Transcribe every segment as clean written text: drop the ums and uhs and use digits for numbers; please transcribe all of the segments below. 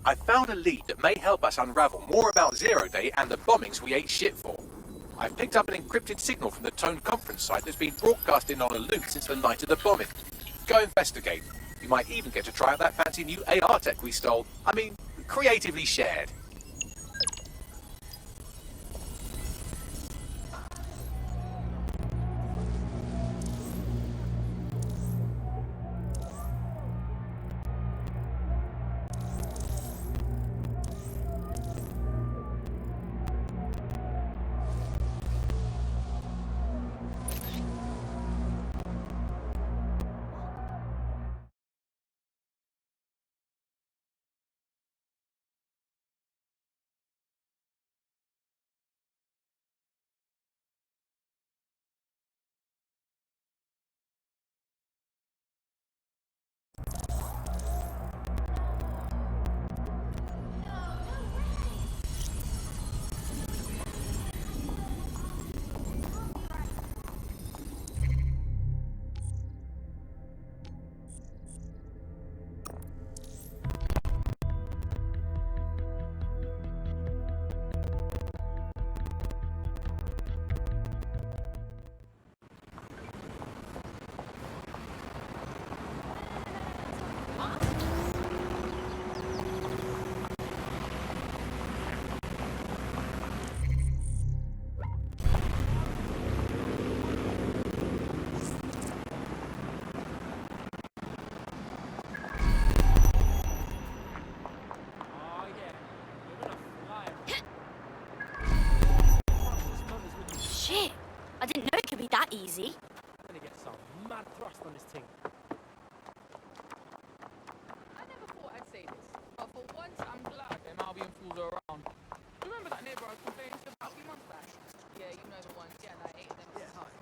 I found a lead that may help us unravel more about Zero Day and the bombings we ate shit for. I've picked up an encrypted signal from the Tone conference site that's been broadcasting on a loop since the night of the bombing. Go investigate. You might even get to try out that fancy new AR tech we stole. I mean, creatively shared. I didn't know it could be that easy. I'm gonna get some mad thrust on this thing. I never thought I'd say this, but for once I'm glad them Albion fools are around. Remember that neighbor I was complaining to about a few months back? Yeah, you know the ones. Yeah, like 8 of them at a time.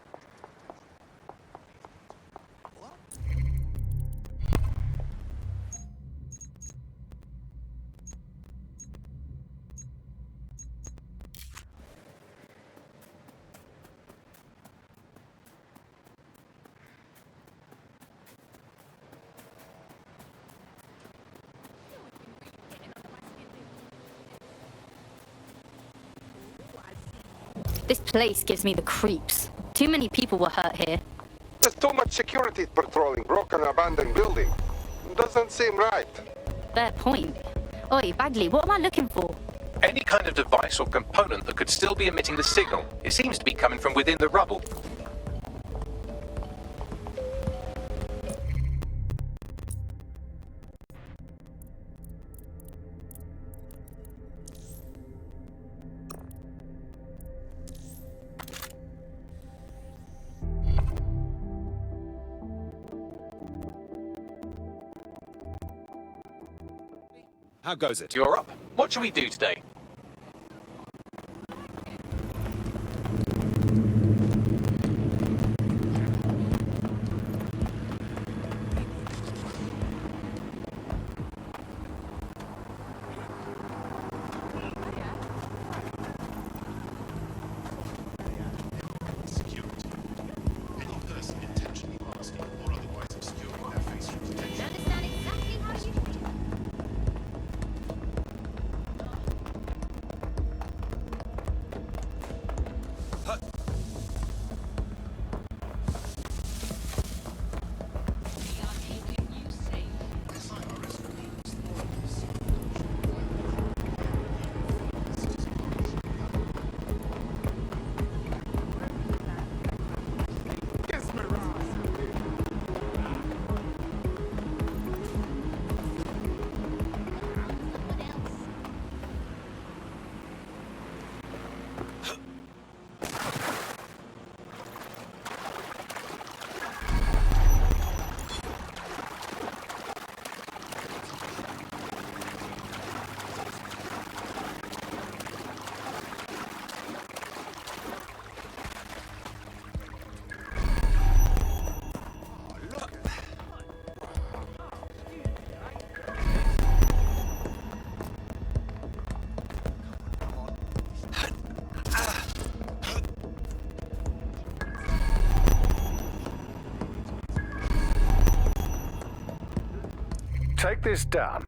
What? This place gives me the creeps. Too many people were hurt here. There's too much security patrolling broken abandoned building. Doesn't seem right. Fair point. Oi, Bagley, what am I looking for? Any kind of device or component that could still be emitting the signal. It seems to be coming from within the rubble. How goes it? You're up. What shall we do today? Take this down.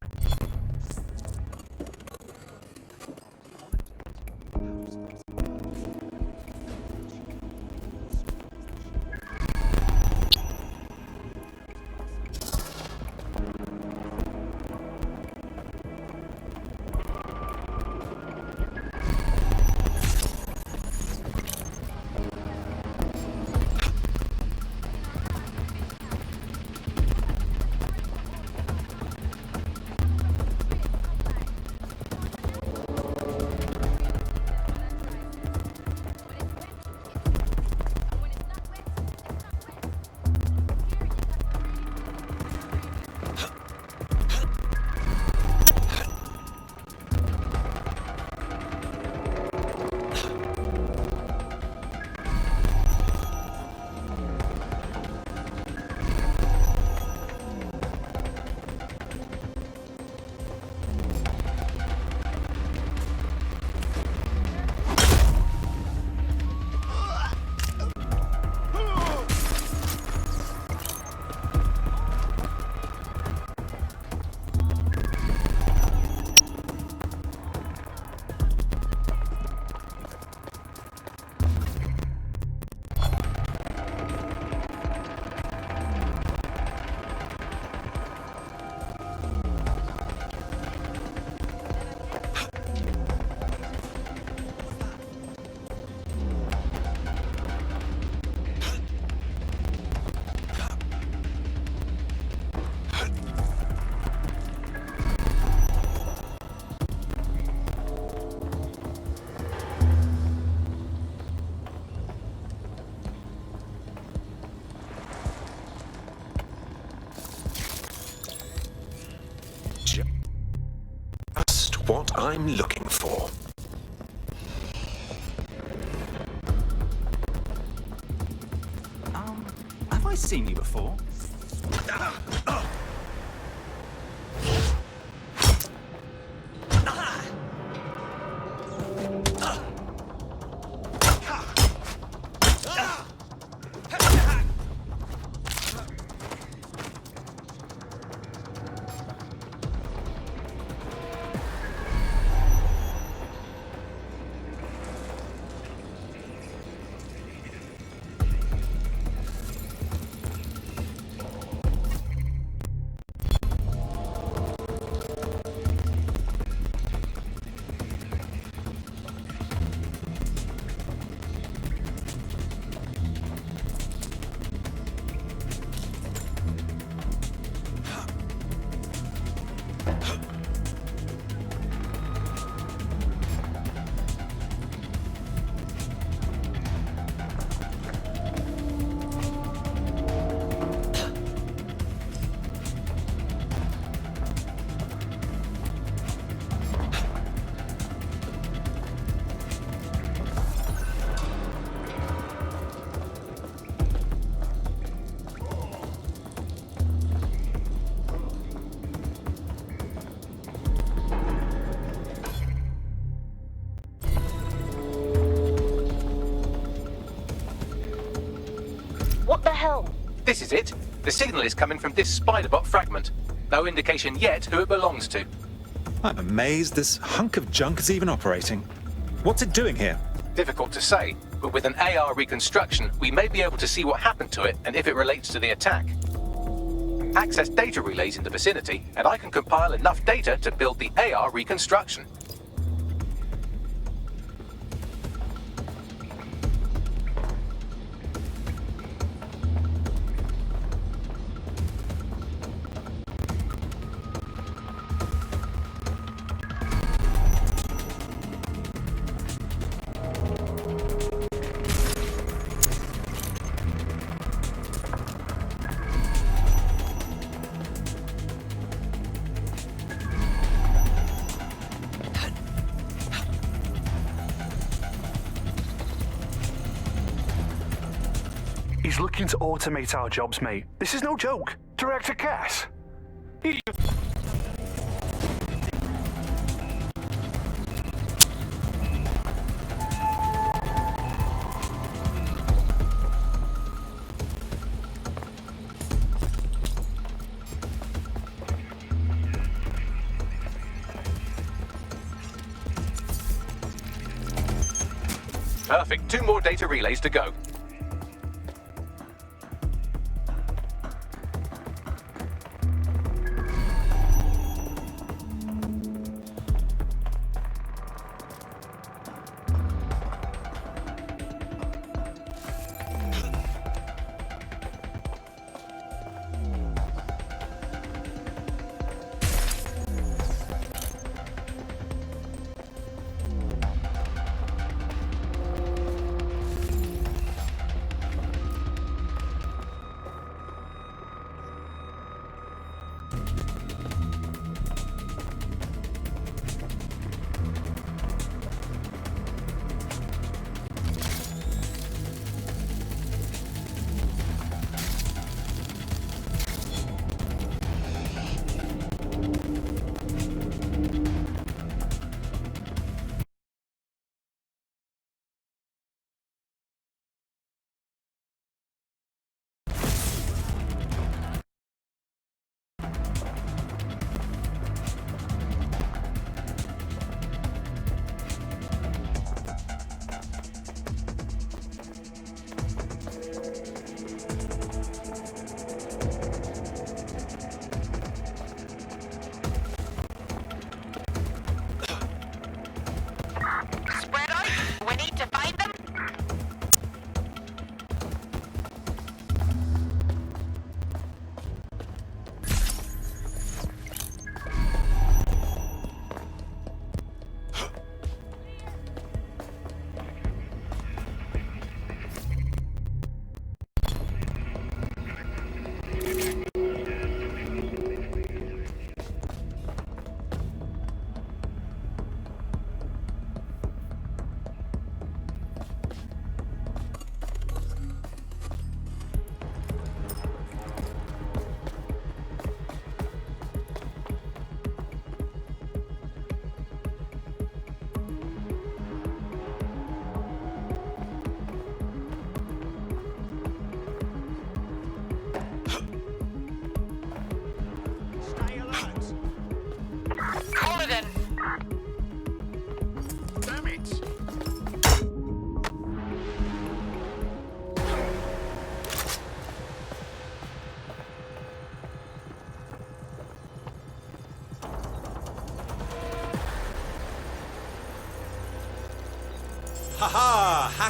I'm looking for. Have I seen you before? What the hell? This is it. The signal is coming from this spider-bot fragment. No indication yet who it belongs to. I'm amazed this hunk of junk is even operating. What's it doing here? Difficult to say, but with an AR reconstruction, we may be able to see what happened to it and if it relates to the attack. Access data relays in the vicinity, and I can compile enough data to build the AR reconstruction. He's looking to automate our jobs, mate. This is no joke. Director Cass. Perfect. 2 more data relays to go.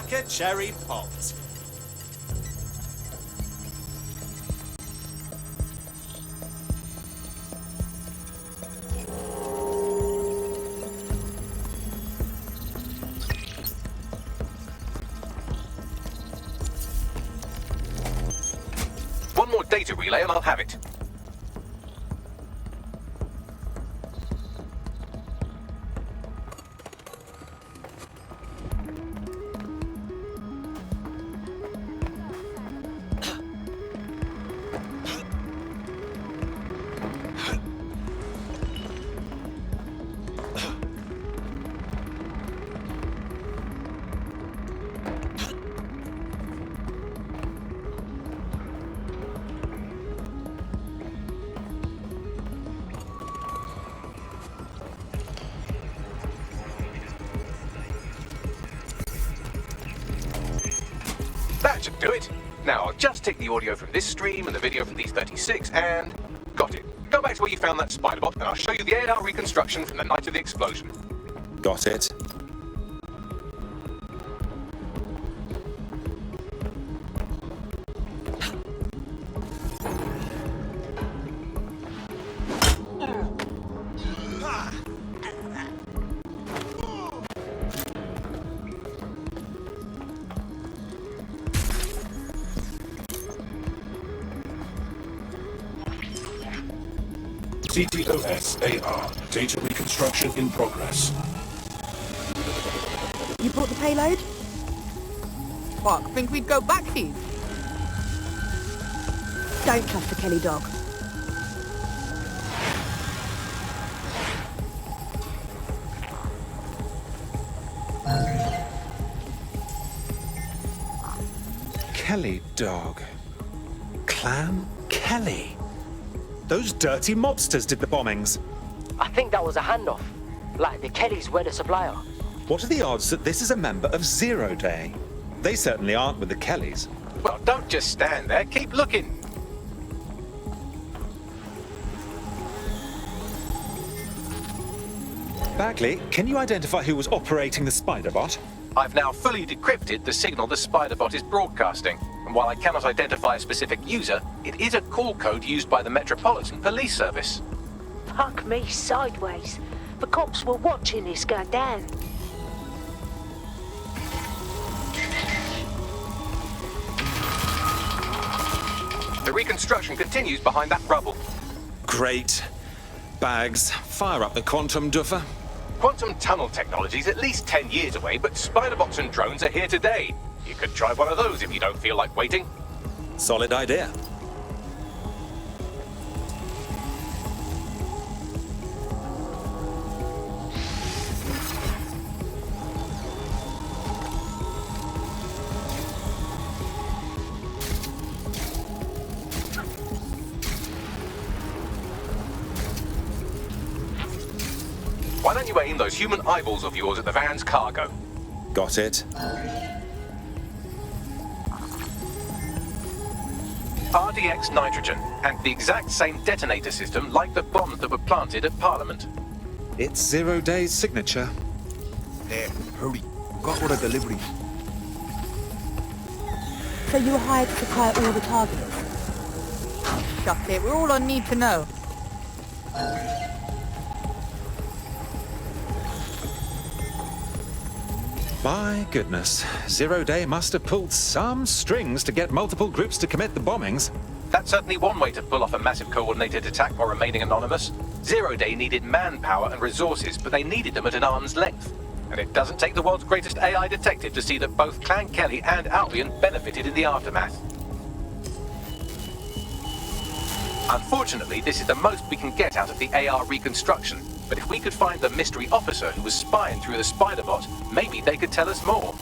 Cracker cherry popped. One more data relay and I'll have it. That should do it. Now I'll just take the audio from this stream and the video from these 36 and... Got it. Go back to where you found that spider bot and I'll show you the AR reconstruction from the night of the explosion. Got it. CTOS AR. Data reconstruction in progress. You brought the payload? Fuck, think we'd go back here? Don't trust the Kelly dog. Kelly dog. Clan Kelly. Those dirty mobsters did the bombings. I think that was a handoff. Like, the Kellys were the supplier. What are the odds that this is a member of Zero Day? They certainly aren't with the Kellys. Well, don't just stand there. Keep looking. Bagley, can you identify who was operating the spider bot? I've now fully decrypted the signal the spider bot is broadcasting. And while I cannot identify a specific user, it is a call code used by the Metropolitan Police Service. Fuck me sideways. The cops were watching this go down. The reconstruction continues behind that rubble. Great. Bags, fire up the quantum duffer. Quantum tunnel technology's at least 10 years away, but spider bots and drones are here today. You could try one of those if you don't feel like waiting. Solid idea. Why don't you aim those human eyeballs of yours at the van's cargo? Got it. RDX nitrogen, and the exact same detonator system like the bombs that were planted at Parliament. It's Zero Day's signature. There, hurry. Got all the deliveries. So you were hired to supply all the targets? Shut it, we're all on need to know. My goodness, Zero Day must have pulled some strings to get multiple groups to commit the bombings. That's certainly one way to pull off a massive coordinated attack while remaining anonymous. Zero Day needed manpower and resources, but they needed them at an arm's length. And it doesn't take the world's greatest AI detective to see that both Clan Kelly and Albion benefited in the aftermath. Unfortunately, this is the most we can get out of the AR reconstruction. But if we could find the mystery officer who was spying through the spider bot, maybe they could tell us more.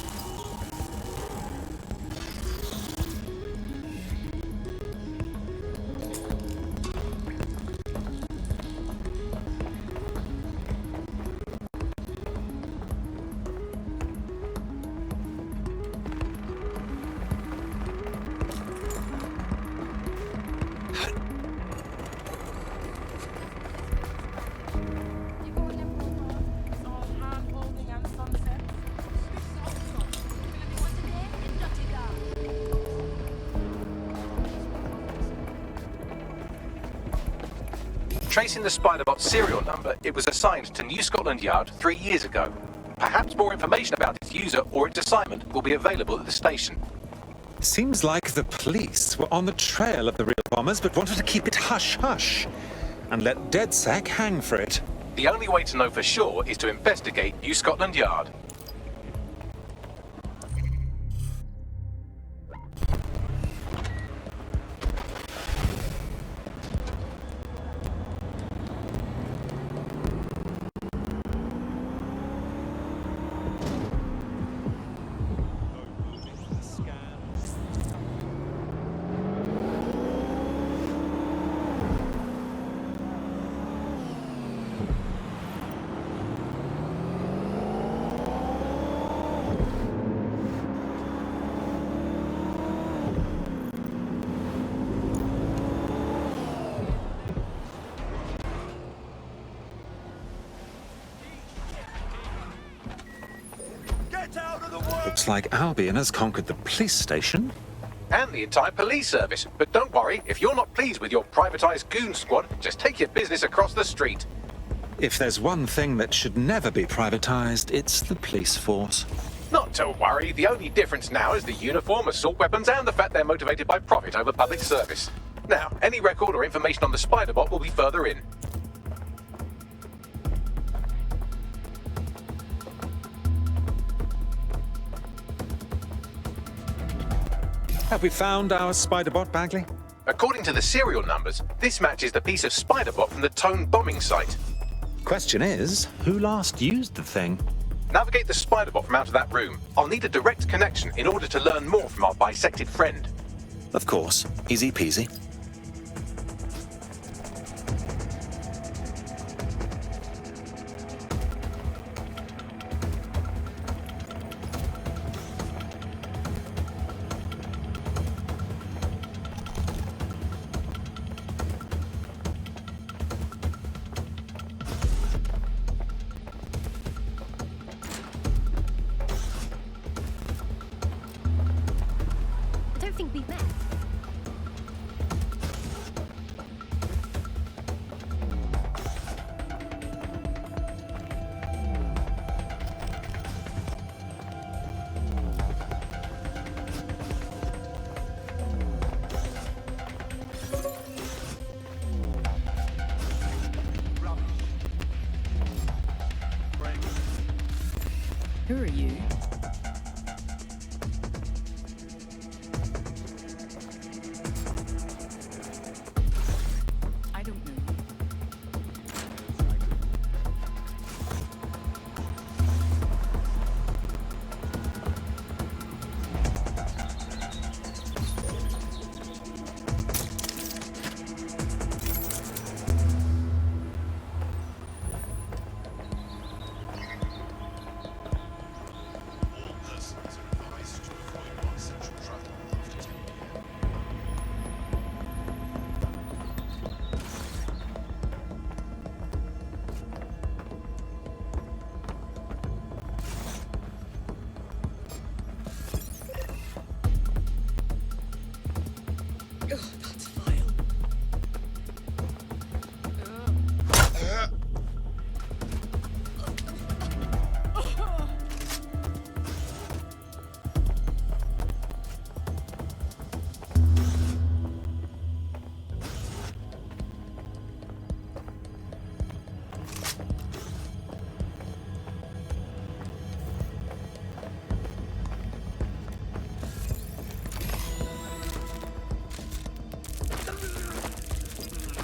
Tracing the Spiderbot's serial number, it was assigned to New Scotland Yard 3 years ago. Perhaps more information about its user or its assignment will be available at the station. Seems like the police were on the trail of the real bombers but wanted to keep it hush-hush and let DedSec hang for it. The only way to know for sure is to investigate New Scotland Yard. Looks like Albion has conquered the police station. And the entire police service. But don't worry, if you're not pleased with your privatized goon squad, just take your business across the street. If there's one thing that should never be privatized, it's the police force. Not to worry, the only difference now is the uniform, assault weapons, and the fact they're motivated by profit over public service. Now, any record or information on the Spiderbot will be further in. Have we found our Spiderbot, Bagley? According to the serial numbers, this matches the piece of Spiderbot from the Tone bombing site. Question is, who last used the thing? Navigate the Spiderbot from out of that room. I'll need a direct connection in order to learn more from our bisected friend. Of course. Easy peasy. Who are you? I don't know.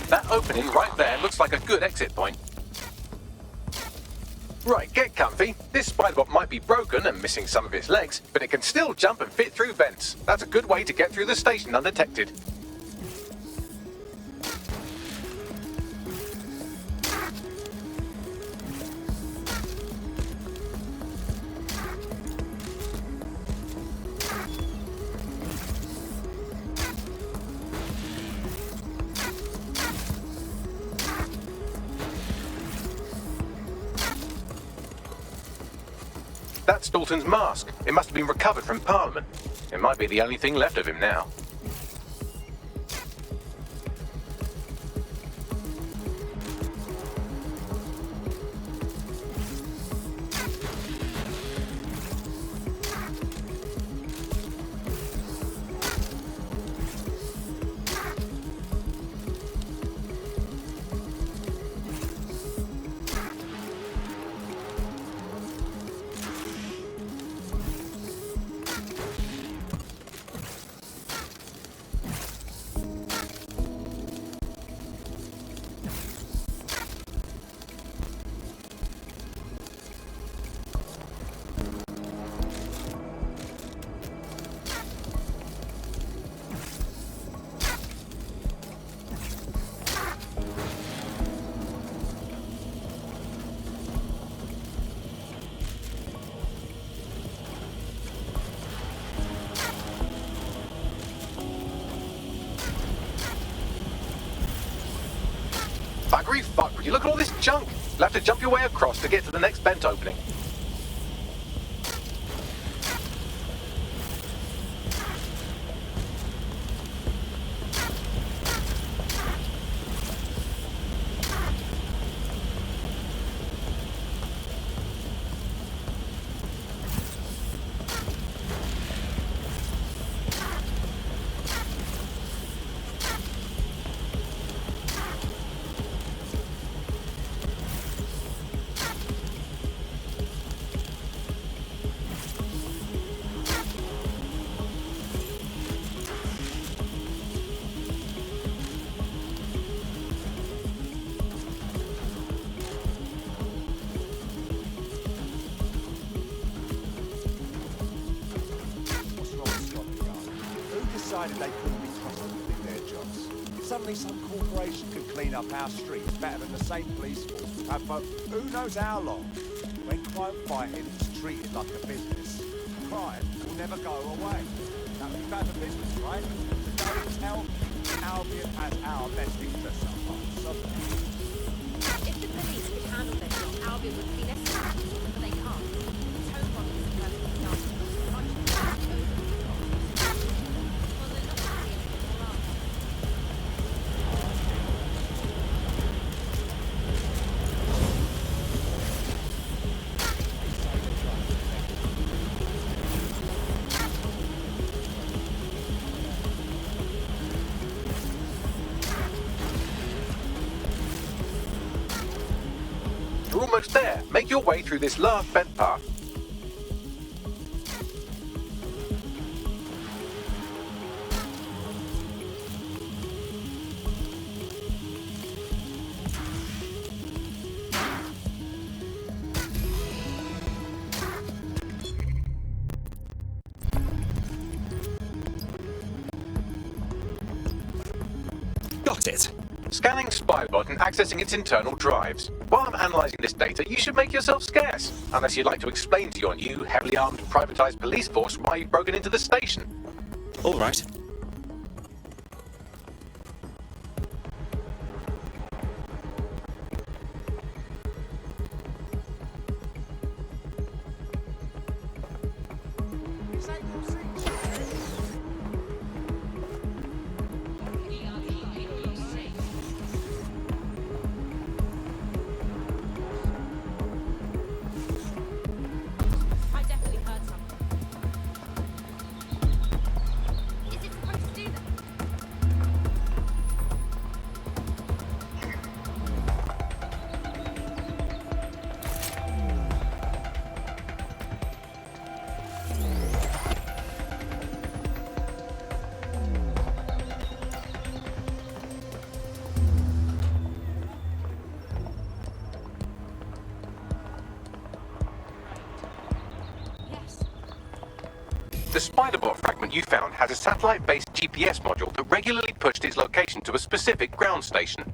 That opening right there looks like a good exit point. Right, get comfy. This Spiderbot might be broken and missing some of its legs, but it can still jump and fit through vents. That's a good way to get through the station undetected. That's Dalton's mask. It must have been recovered from Parliament. It might be the only thing left of him now. Buggery fuck, would you look at all this junk? You'll have to jump your way across to get to the next vent opening. They couldn't be trusted to do their jobs. Suddenly some corporation could clean up our streets better than the same police force we've had for who knows how long. When crime fighting is treated like a business, crime will never go away. That would be bad for business, right? So don't tell me Albion has our best interests at heart. If the police could handle their job, Albion would be less successful, but they can't. The tone bomb is a perfect example. You're almost there. Make your way through this last vent path. Got it. Scanning Spybot and accessing its internal drives. While I'm analysing this data, you should make yourself scarce. Unless you'd like to explain to your new, heavily armed, privatised police force why you've broken into the station. All right. The Spiderbot fragment you found has a satellite-based GPS module that regularly pushed its location to a specific ground station.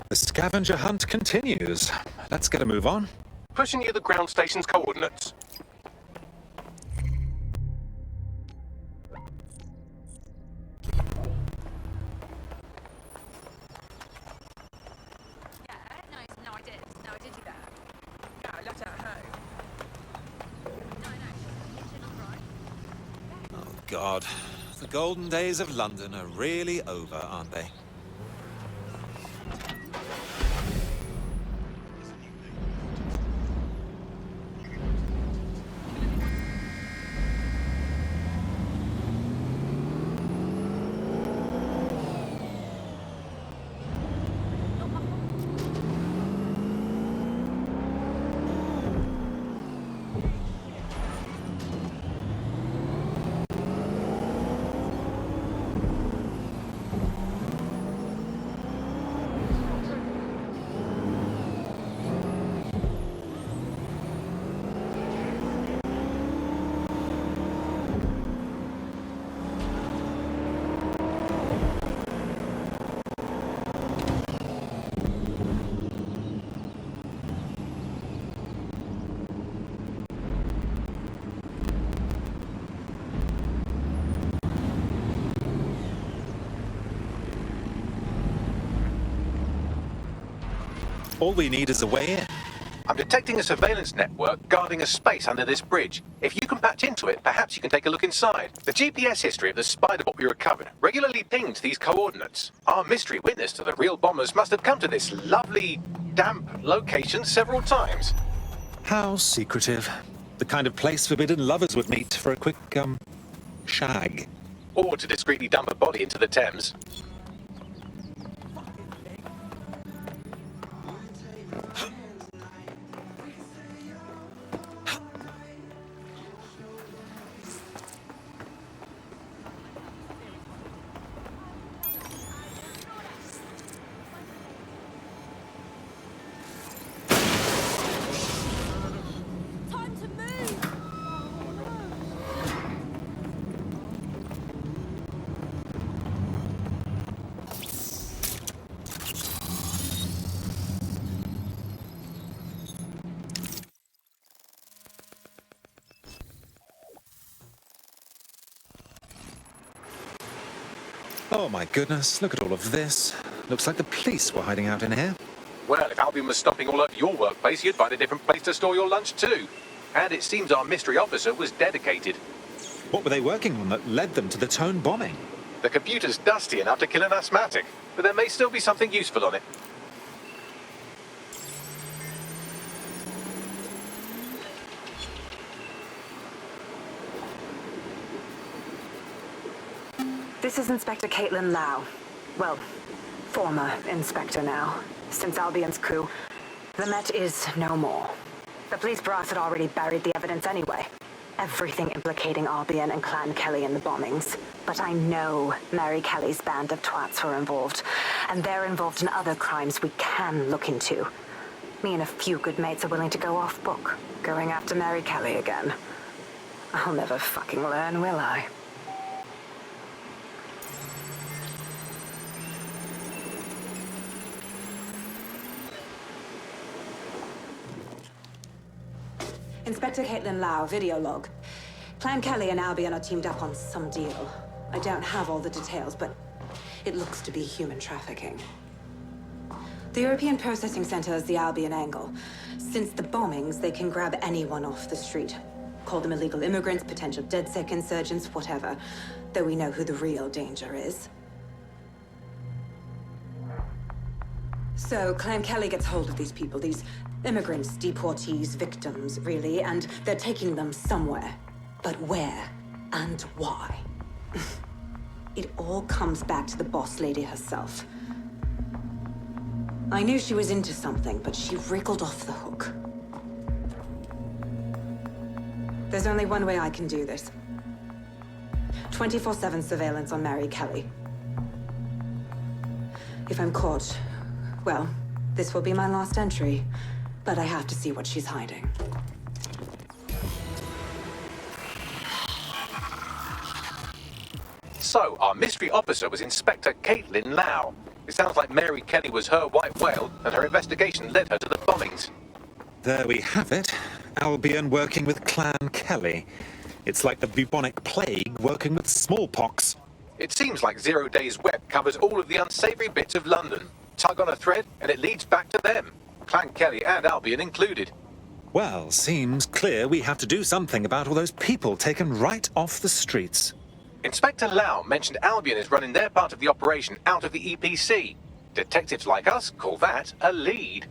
The scavenger hunt continues. Let's get a move on. Pushing you the ground station's coordinates. God, the golden days of London are really over, aren't they? All we need is a way in. I'm detecting a surveillance network guarding a space under this bridge. If you can patch into it, perhaps you can take a look inside. The GPS history of the spider bot we recovered regularly pinged these coordinates. Our mystery witness to the real bombers must have come to this lovely, damp location several times. How secretive. The kind of place forbidden lovers would meet for a quick, shag. Or to discreetly dump a body into the Thames. Oh my goodness, look at all of this. Looks like the police were hiding out in here. Well, if Albion was stopping all over your workplace, you'd find a different place to store your lunch too. And it seems our mystery officer was dedicated. What were they working on that led them to the Tone bombing? The computer's dusty enough to kill an asthmatic, but there may still be something useful on it. This is Inspector Caitlin Lau. Well, former inspector now. Since Albion's coup, the Met is no more. The police brass had already buried the evidence anyway. Everything implicating Albion and Clan Kelly in the bombings. But I know Mary Kelly's band of twats were involved, and they're involved in other crimes we can look into. Me and a few good mates are willing to go off book, going after Mary Kelly again. I'll never fucking learn, will I? Inspector Caitlin Lau, video log. Clan Kelly and Albion are teamed up on some deal. I don't have all the details, but it looks to be human trafficking. The European Processing Center is the Albion angle. Since the bombings, they can grab anyone off the street. Call them illegal immigrants, potential DedSec insurgents, whatever. Though we know who the real danger is. So, Clan Kelly gets hold of these people, these immigrants, deportees, victims, really, and they're taking them somewhere. But where and why? It all comes back to the boss lady herself. I knew she was into something, but she wriggled off the hook. There's only one way I can do this. 24/7 surveillance on Mary Kelly. If I'm caught, well, this will be my last entry. But I have to see what she's hiding. So, our mystery officer was Inspector Caitlin Lau. It sounds like Mary Kelly was her white whale, and her investigation led her to the bombings. There we have it. Albion working with Clan Kelly. It's like the bubonic plague working with smallpox. It seems like Zero Day's web covers all of the unsavory bits of London. Tug on a thread, and it leads back to them. Clan Kelly and Albion included. Well, seems clear we have to do something about all those people taken right off the streets. Inspector Lau mentioned Albion is running their part of the operation out of the EPC. Detectives like us call that a lead.